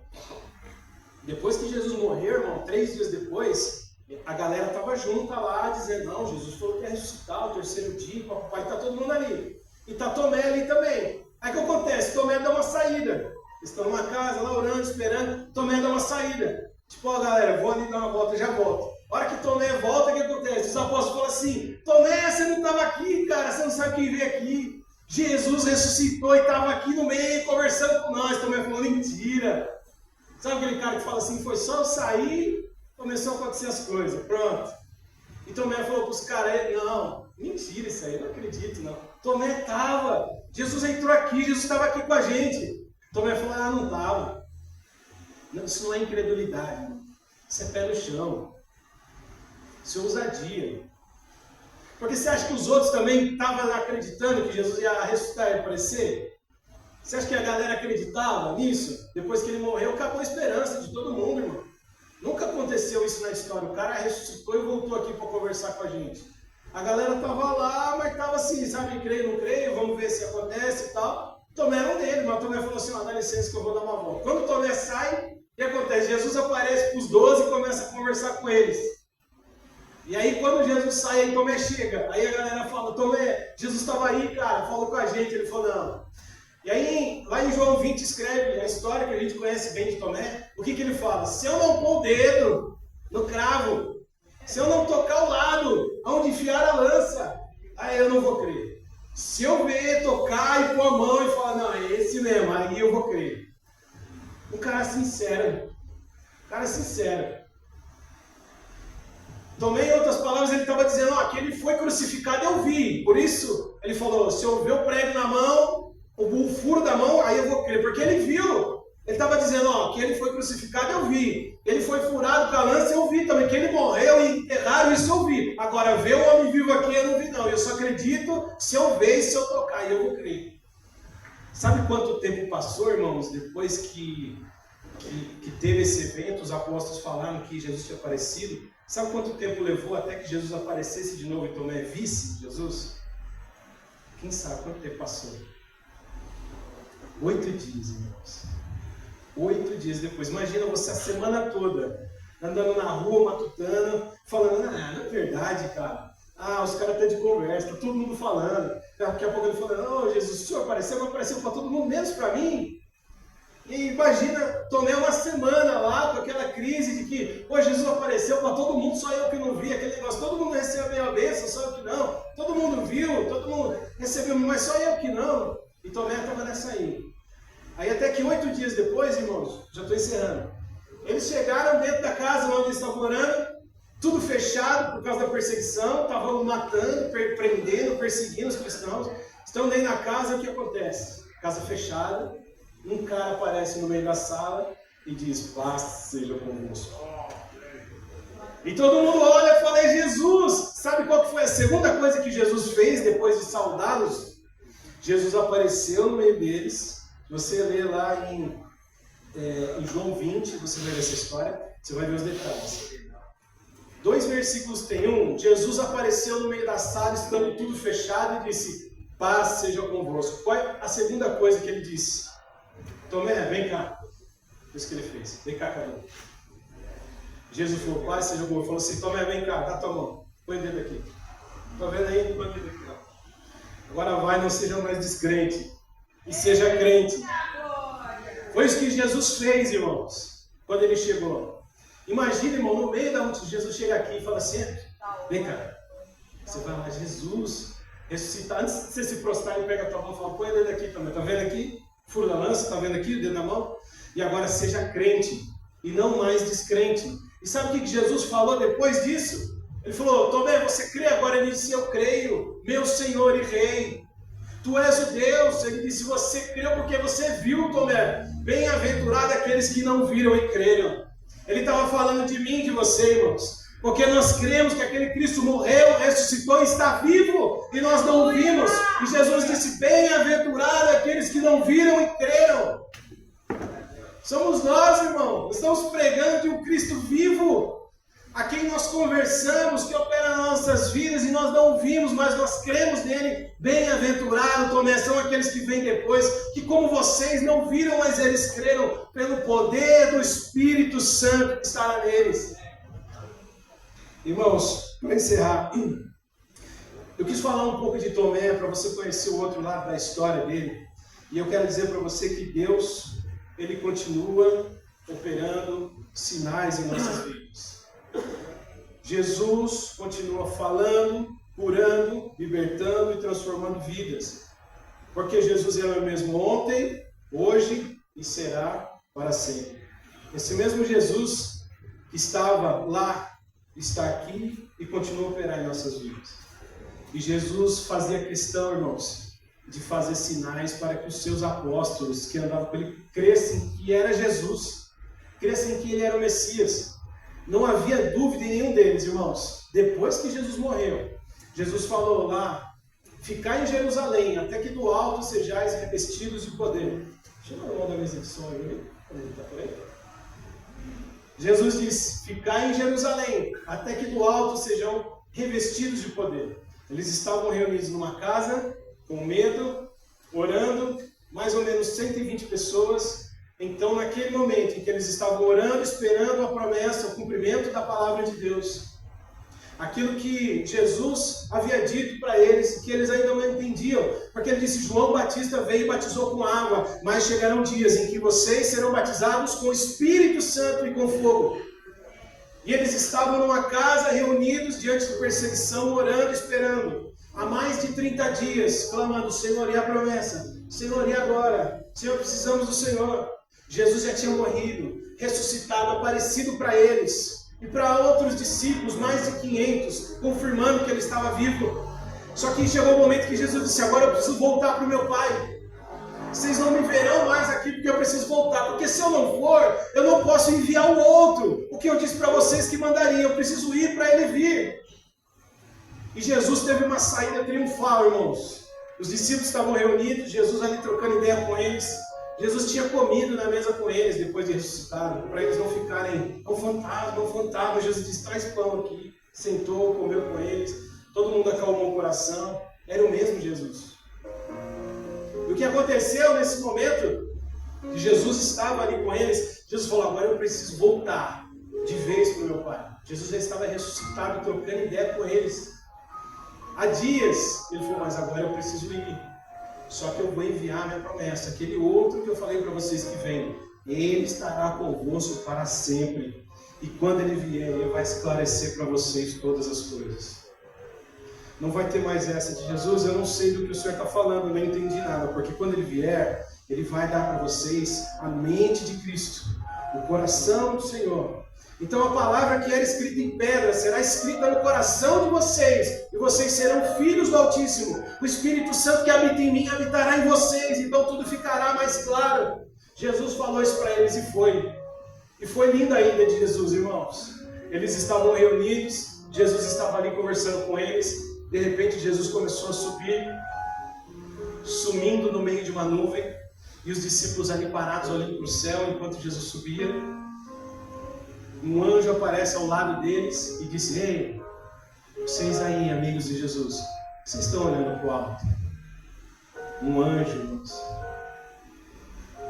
Depois que Jesus morreu, irmão, 3 dias depois, a galera estava junta lá, dizendo, não, Jesus falou que ia ressuscitar o 3º dia, papai, está todo mundo ali. E está Tomé ali também. Aí o que acontece? Tomé dá uma saída. Eles estão numa casa lá orando, esperando. Tomé dá uma saída. Tipo, galera, vou ali dar uma volta, já volto. A hora que Tomé volta, o que acontece? Os apóstolos falam assim, Tomé, você não estava aqui, cara, você não sabe quem veio aqui. Jesus ressuscitou e estava aqui no meio, conversando com nós. Tomé falou, mentira. Sabe aquele cara que fala assim, foi só eu sair, começou a acontecer as coisas, pronto. E Tomé falou para os caras, não, mentira isso aí, eu não acredito não. Tomé estava, Jesus entrou aqui, Jesus estava aqui com a gente. Tomé falou, não estava. Isso não é incredulidade, irmão. Isso é pé no chão. Isso é ousadia. Porque você acha que os outros também estavam acreditando que Jesus ia ressuscitar e aparecer? Você acha que a galera acreditava nisso? Depois que ele morreu, acabou a esperança de todo mundo, irmão. Nunca aconteceu isso na história. O cara ressuscitou e voltou aqui para conversar com a gente. A galera estava lá, mas estava assim, sabe, creio, não creio, vamos ver se acontece e tal. Tomé era um dele, mas Tomé falou assim, dá licença que eu vou dar uma volta. Quando Tomé sai, o que acontece? Jesus aparece para os 12 e começa a conversar com eles. E aí quando Jesus sai, aí Tomé chega. Aí a galera fala, Tomé, Jesus estava aí, cara, falou com a gente. Ele falou, não. E aí, lá em João 20 escreve a história que a gente conhece bem de Tomé. O que ele fala? Se eu não pôr o dedo no cravo, se eu não tocar o lado, onde enfiar a lança, aí eu não vou crer. Se eu ver, tocar e pôr a mão e falar, não, é esse mesmo, aí eu vou crer. Um cara sincero. Um cara sincero. Tomé, em outras palavras, ele estava dizendo, que ele foi crucificado, eu vi. Por isso, ele falou, se eu ver o prego na mão, o furo da mão, aí eu vou crer, porque ele viu. Ele estava dizendo, que ele foi crucificado, eu vi. Ele foi furado com a lança, eu vi também. Que ele morreu e enterraram, isso eu vi. Agora, ver o homem vivo aqui, eu não vi não. Eu só acredito se eu ver e se eu tocar, aí eu vou crer. Sabe quanto tempo passou, irmãos, depois que teve esse evento, os apóstolos falaram que Jesus tinha aparecido? Sabe quanto tempo levou até que Jesus aparecesse de novo e Tomé visse Jesus? Quem sabe quanto tempo passou? 8 dias, irmãos. 8 dias depois. Imagina você a semana toda andando na rua, matutando, falando, não é verdade, cara. Os caras estão de conversa, tá todo mundo falando. Daqui a pouco ele falando, Jesus, o senhor apareceu, mas apareceu para todo mundo, menos para mim. E imagina, Tomé uma semana lá com aquela crise de que, Jesus apareceu para todo mundo, só eu que não vi, aquele negócio, todo mundo recebeu a bênção, só eu que não. Todo mundo viu, todo mundo recebeu, mas só eu que não. E Tomé estava nessa aí. Aí até que 8 dias depois, irmãos, já estou encerrando, eles chegaram dentro da casa onde eles estavam orando, tudo fechado por causa da perseguição, estavam matando, prendendo, perseguindo os cristãos. Estão dentro da casa, o que acontece? Casa fechada, um cara aparece no meio da sala e diz, paz seja convosco. E todo mundo olha e fala, é Jesus. Sabe qual que foi a segunda coisa que Jesus fez depois de saudá-los? Jesus apareceu no meio deles. Você lê lá em João 20, você vai ver essa história, você vai ver os detalhes. 2 versículos tem um, Jesus apareceu no meio da sala, estando tudo fechado, e disse, paz seja convosco. Qual é a segunda coisa que ele disse? Tomé, vem cá. Isso que ele fez. Vem cá, cara. Jesus falou, paz seja convosco. Falou assim, Tomé, vem cá, dá tua mão. Põe o dedo aqui. Tá vendo aí? Põe o dedo aqui. Agora vai, não seja mais descrente. E seja crente. Foi isso que Jesus fez, irmãos, quando ele chegou. Imagina, irmão, no meio da multidão, Jesus chega aqui e fala assim, vem cá. Você vai lá, Jesus, ressuscitar. Antes de você se prostrar, ele pega a tua mão e fala, põe o dedo aqui também. Tá vendo aqui? Furo da lança, tá vendo aqui? O dedo na mão. E agora seja crente e não mais descrente. E sabe o que Jesus falou depois disso? Ele falou, Tomé, você crê? Agora ele disse, eu creio, meu Senhor e Rei. Tu és o Deus. Ele disse, você creu porque você viu, Tomé. Bem-aventurado aqueles que não viram e creram. Ele estava falando de mim e de você, irmãos. Porque nós cremos que aquele Cristo morreu, ressuscitou e está vivo. E nós não vimos. E Jesus disse, bem-aventurado aqueles que não viram e creram. Somos nós, irmão. Estamos pregando de um Cristo vivo, a quem nós conversamos, que opera nas nossas vidas e nós não vimos, mas nós cremos nele. Bem-aventurado, Tomé, são aqueles que vêm depois, que como vocês não viram, mas eles creram pelo poder do Espírito Santo que está neles. Irmãos, para encerrar, eu quis falar um pouco de Tomé para você conhecer o outro lado da história dele. E eu quero dizer para você que Deus, ele continua operando sinais em nossas vidas. Jesus continua falando, curando, libertando e transformando vidas. Porque Jesus é o mesmo ontem, hoje e será para sempre. Esse mesmo Jesus que estava lá, está aqui e continua a operar em nossas vidas. E Jesus fazia questão, irmãos, de fazer sinais para que os seus apóstolos que andavam com ele crescem que era Jesus, crescem que ele era o Messias. Não havia dúvida em nenhum deles, irmãos. Depois que Jesus morreu, Jesus falou lá, ficai em Jerusalém, até que do alto sejais revestidos de poder. Chama o irmão da mesa de som aí, ele está por aí. Jesus disse, ficai em Jerusalém, até que do alto sejam revestidos de poder. Eles estavam reunidos numa casa, com medo, orando, mais ou menos 120 pessoas. Então, naquele momento em que eles estavam orando, esperando a promessa, o cumprimento da palavra de Deus, aquilo que Jesus havia dito para eles, que eles ainda não entendiam, porque ele disse, João Batista veio e batizou com água, mas chegarão dias em que vocês serão batizados com o Espírito Santo e com fogo. E eles estavam numa casa, reunidos diante da perseguição, orando, esperando, há mais de 30 dias, clamando, Senhor, e a promessa? Senhor, e agora? Senhor, precisamos do Senhor. Jesus já tinha morrido, ressuscitado, aparecido para eles e para outros discípulos, mais de 500, confirmando que ele estava vivo. Só que chegou o momento que Jesus disse, agora eu preciso voltar para o meu Pai. Vocês não me verão mais aqui porque eu preciso voltar, porque se eu não for, eu não posso enviar o outro. O que eu disse para vocês que mandaria, eu preciso ir para ele vir. E Jesus teve uma saída triunfal, irmãos. Os discípulos estavam reunidos, Jesus ali trocando ideia com eles. Jesus tinha comido na mesa com eles depois de ressuscitado, para eles não ficarem, é um fantasma. Jesus disse, traz pão aqui. Sentou, comeu com eles. Todo mundo acalmou o coração. Era o mesmo Jesus. E o que aconteceu nesse momento, que Jesus estava ali com eles, Jesus falou, agora eu preciso voltar de vez para o meu Pai. Jesus já estava ressuscitado, trocando ideia com eles. Há dias, ele falou, mas agora eu preciso ir. Só que eu vou enviar a minha promessa. Aquele outro que eu falei para vocês que vem, ele estará convosco para sempre. E quando ele vier, ele vai esclarecer para vocês todas as coisas. Não vai ter mais essa de Jesus, eu não sei do que o Senhor está falando, eu não entendi nada. Porque quando ele vier, ele vai dar para vocês a mente de Cristo, o coração do Senhor. Então a palavra que era escrita em pedra será escrita no coração de vocês, e vocês serão filhos do Altíssimo. O Espírito Santo que habita em mim habitará em vocês, então tudo ficará mais claro. Jesus falou isso para eles e foi. E foi linda a ida de Jesus, irmãos. Eles estavam reunidos, Jesus estava ali conversando com eles. De repente Jesus começou a subir, sumindo no meio de uma nuvem, e os discípulos ali parados olhando para o céu enquanto Jesus subia. Um anjo aparece ao lado deles e disse, ei, vocês aí, amigos de Jesus, vocês estão olhando para o alto? Um anjo, irmãos.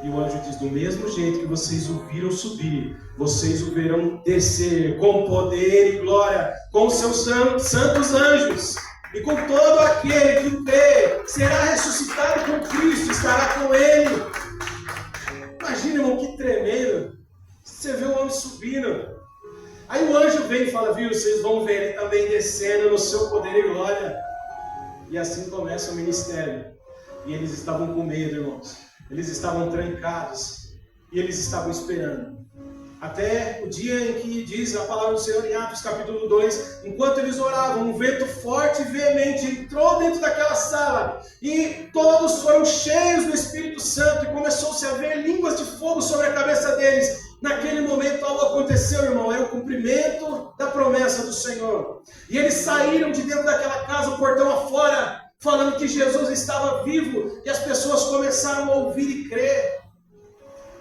E o anjo diz, do mesmo jeito que vocês o viram subir, vocês o verão descer com poder e glória, com seus santos anjos. E com todo aquele que o vê, será ressuscitado com Cristo, estará com Ele. Imagina, irmão, que tremendo. Você vê o homem subindo. Aí o anjo vem e fala, viu, vocês vão ver ele também descendo no seu poder e glória. E assim começa o ministério. E eles estavam com medo, irmãos. Eles estavam trancados. E eles estavam esperando. Até o dia em que diz a palavra do Senhor em Atos capítulo 2, enquanto eles oravam, um vento forte e veemente entrou dentro daquela sala, e todos foram cheios do Espírito Santo, e começou-se a ver línguas de fogo sobre a cabeça deles. Naquele momento algo aconteceu, irmão, era o cumprimento da promessa do Senhor. E eles saíram de dentro daquela casa, o portão afora, falando que Jesus estava vivo, e as pessoas começaram a ouvir e crer.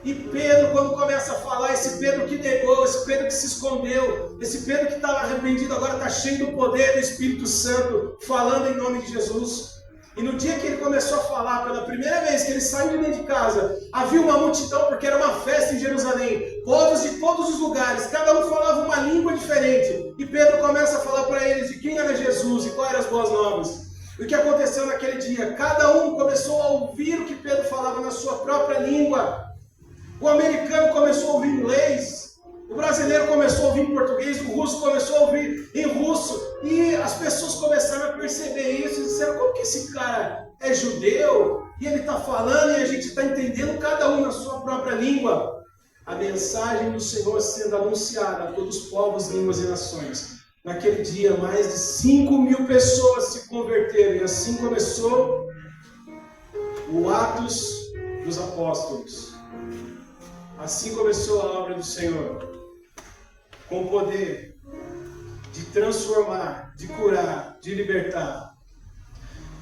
E Pedro, quando começa a falar, esse Pedro que negou, esse Pedro que se escondeu, esse Pedro que estava arrependido, agora está cheio do poder do Espírito Santo, falando em nome de Jesus. E no dia que ele começou a falar, pela primeira vez que ele saiu de dentro de casa, havia uma multidão, porque era uma festa em Jerusalém, povos de todos os lugares, cada um falava uma língua diferente. E Pedro começa a falar para eles de quem era Jesus e quais eram as boas novas. E o que aconteceu naquele dia? Cada um começou a ouvir o que Pedro falava na sua própria língua. O americano começou a ouvir inglês, o brasileiro começou a ouvir em português, o russo começou a ouvir em russo, e as pessoas começaram a perceber isso e disseram, como que esse cara é judeu e ele está falando e a gente está entendendo cada um na sua própria língua? A mensagem do Senhor sendo anunciada a todos os povos, línguas e nações. Naquele dia, mais de 5.000 pessoas se converteram, e assim começou o Atos dos Apóstolos. Assim começou a obra do Senhor, com o poder de transformar, de curar, de libertar.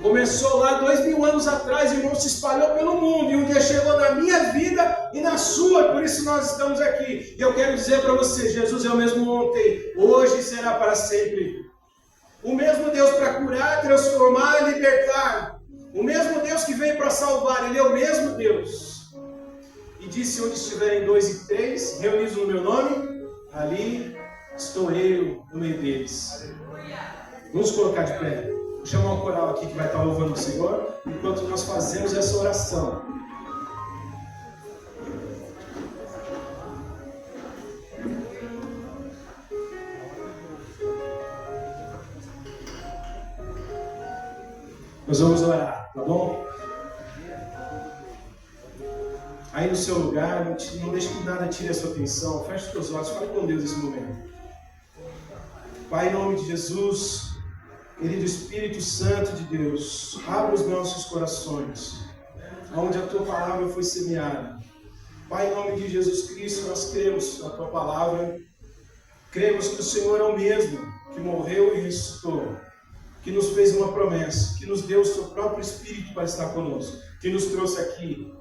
Começou lá 2.000 anos atrás, irmão, se espalhou pelo mundo, e um dia chegou na minha vida e na sua, por isso nós estamos aqui. E eu quero dizer para você, Jesus é o mesmo ontem, hoje e será para sempre. O mesmo Deus para curar, transformar e libertar. O mesmo Deus que veio para salvar, Ele é o mesmo Deus. E disse, onde estiverem 2 e 3, reunidos no meu nome, ali estou eu no meio deles. Vamos colocar de pé. Vou chamar um coral aqui que vai estar louvando o Senhor, enquanto nós fazemos essa oração. Nós vamos orar, tá bom? Aí no seu lugar, não deixe que nada tire a sua atenção. Feche os seus olhos, fale com Deus nesse momento. Pai, em nome de Jesus, querido Espírito Santo de Deus, abra os nossos corações, onde a Tua palavra foi semeada. Pai, em nome de Jesus Cristo, nós cremos na Tua palavra, cremos que o Senhor é o mesmo, que morreu e ressuscitou, que nos fez uma promessa, que nos deu o seu próprio Espírito para estar conosco, que nos trouxe aqui,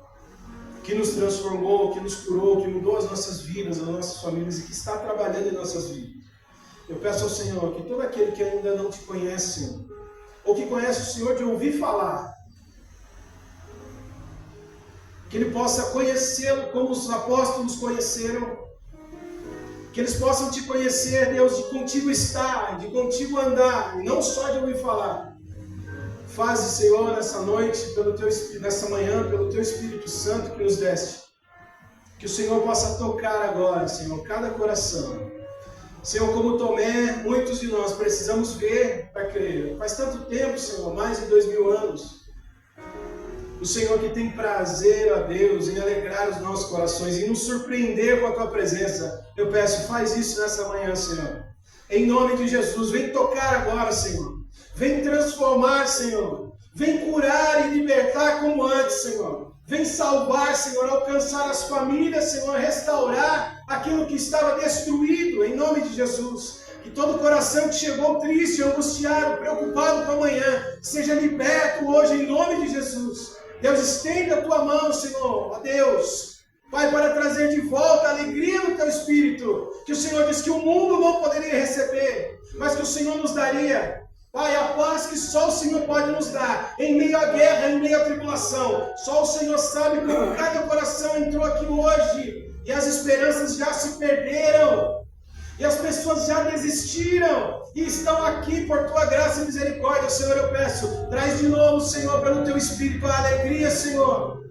que nos transformou, que nos curou, que mudou as nossas vidas, as nossas famílias e que está trabalhando em nossas vidas. Eu peço ao Senhor que todo aquele que ainda não te conhece, Senhor, ou que conhece o Senhor de ouvir falar, que ele possa conhecê-lo como os apóstolos conheceram, que eles possam te conhecer, Deus, de contigo estar, de contigo andar, e não só de ouvir falar. Faze, Senhor, nessa noite, nessa manhã, pelo Teu Espírito Santo que nos deste. Que o Senhor possa tocar agora, Senhor, cada coração. Senhor, como Tomé, muitos de nós precisamos ver para crer. Faz tanto tempo, Senhor, mais de 2000 anos. O Senhor que tem prazer, ó Deus, em alegrar os nossos corações, em nos surpreender com a Tua presença. Eu peço, faz isso nessa manhã, Senhor. Em nome de Jesus, vem tocar agora, Senhor. Vem transformar, Senhor. Vem curar e libertar como antes, Senhor. Vem salvar, Senhor, alcançar as famílias, Senhor, restaurar aquilo que estava destruído, em nome de Jesus. Que todo coração que chegou triste, angustiado, preocupado com amanhã, seja liberto hoje, em nome de Jesus. Deus, estenda a Tua mão, Senhor, ó Deus. Pai, para trazer de volta a alegria no Teu Espírito, que o Senhor disse que o mundo não poderia receber, mas que o Senhor nos daria. Pai, a paz que só o Senhor pode nos dar, em meio à guerra, em meio à tribulação. Só o Senhor sabe como cada coração entrou aqui hoje, e as esperanças já se perderam, e as pessoas já desistiram, e estão aqui por Tua graça e misericórdia. Senhor, eu peço, traz de novo, Senhor, pelo Teu Espírito, a alegria, Senhor,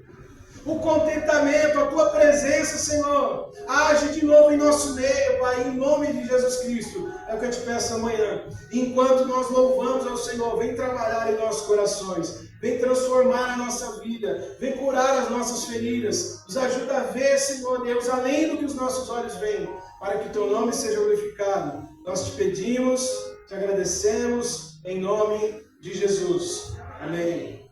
o contentamento, a Tua presença, Senhor. Age de novo em nosso meio, Pai, em nome de Jesus Cristo. É o que eu te peço amanhã. Enquanto nós louvamos ao Senhor, vem trabalhar em nossos corações, vem transformar a nossa vida, vem curar as nossas feridas. Nos ajuda a ver, Senhor Deus, além do que os nossos olhos veem, para que Teu nome seja glorificado. Nós te pedimos, te agradecemos, em nome de Jesus. Amém.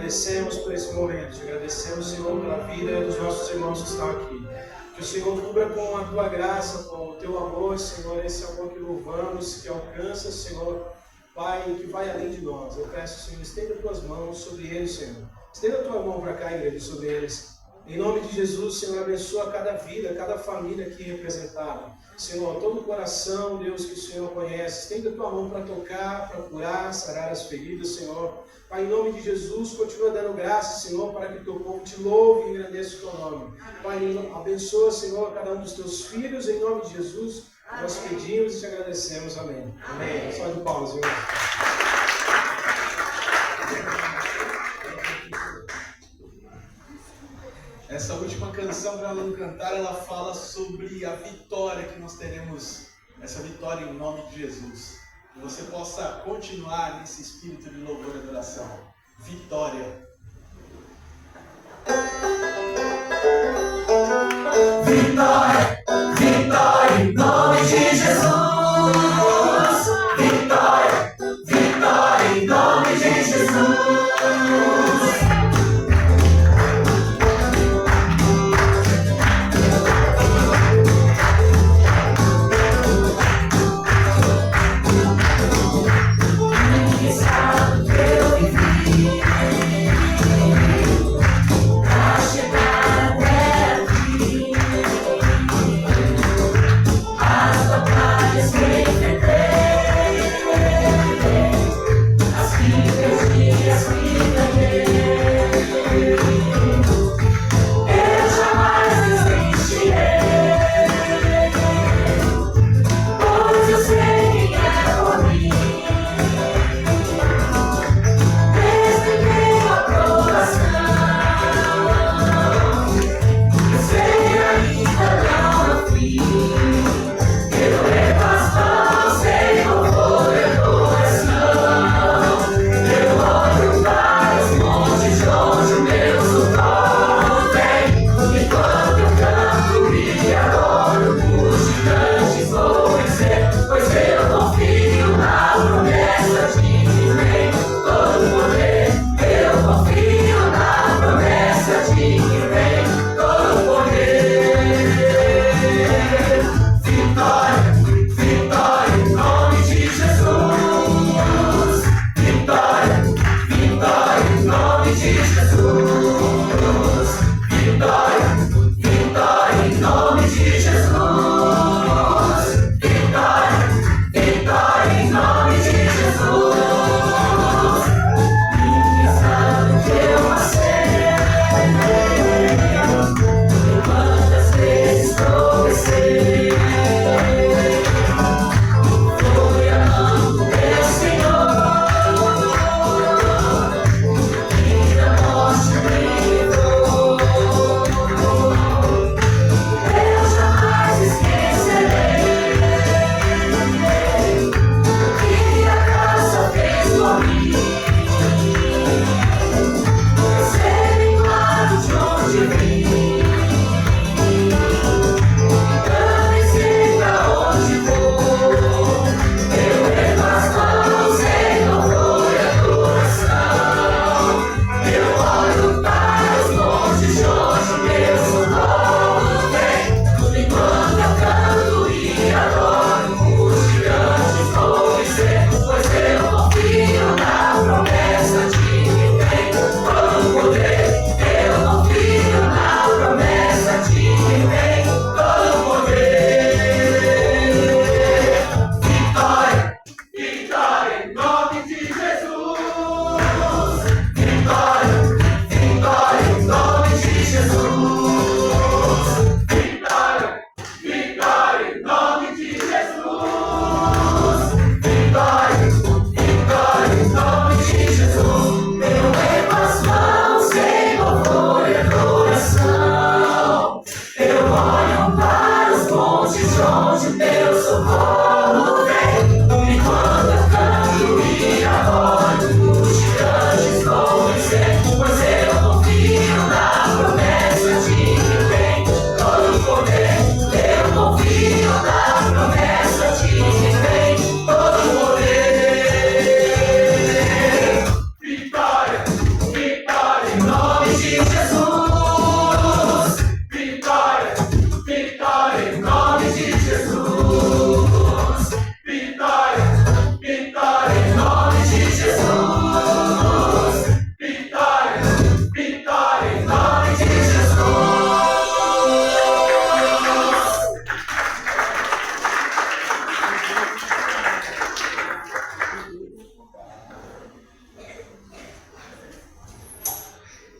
agradecemos por esse momento, te agradecemos, Senhor, pela vida dos nossos irmãos que estão aqui. Que o Senhor cubra com a tua graça, com o teu amor, Senhor, esse amor que louvamos, que alcança, Senhor, Pai, que vai além de nós. Eu peço, Senhor, estenda as tuas mãos sobre eles, Senhor. Estenda a tua mão para cá, igreja, sobre eles. Em nome de Jesus, Senhor, abençoa cada vida, cada família aqui representada. Senhor, todo o coração, Deus, que o Senhor conhece, estenda a tua mão para tocar, para curar, sarar as feridas, Senhor. Pai, em nome de Jesus, continua dando graça, Senhor, para que o teu povo te louve e engrandeça o teu nome. Pai, abençoa, Senhor, cada um dos teus filhos, em nome de Jesus. Nós pedimos e te agradecemos. Amém. Amém. Só de palmas, irmãos. Essa última canção para ela cantar, ela fala sobre a vitória que nós teremos, essa vitória em nome de Jesus. Que você possa continuar nesse espírito de louvor e adoração. Vitória. Vitória, vitória em nome de Jesus. Vitória, vitória em nome de Jesus. Senhor.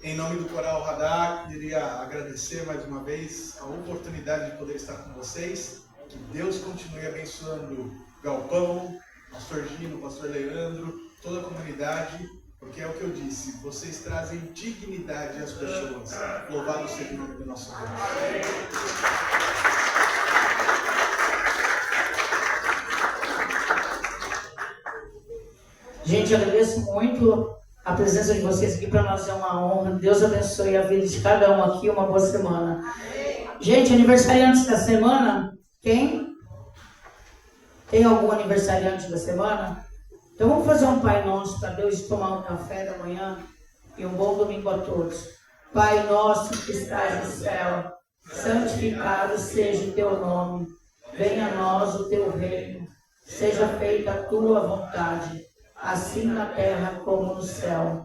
Em nome do Coral Radar, queria agradecer mais uma vez a oportunidade de poder estar com vocês. Que Deus continue abençoando o Galpão, Pastor Gino, Pastor Leandro, toda a comunidade, porque é o que eu disse, vocês trazem dignidade às pessoas. Louvado seja o nome do nosso Deus. Gente, agradeço muito a presença de vocês aqui, para nós é uma honra. Deus abençoe a vida de cada um aqui, uma boa semana. Gente, aniversariantes da semana, quem? Tem algum aniversariante da semana? Então vamos fazer um Pai Nosso para Deus tomar um café da manhã e um bom domingo a todos. Pai nosso que estás no céu, santificado seja o teu nome. Venha a nós o teu reino. Seja feita a tua vontade, assim na terra como no céu.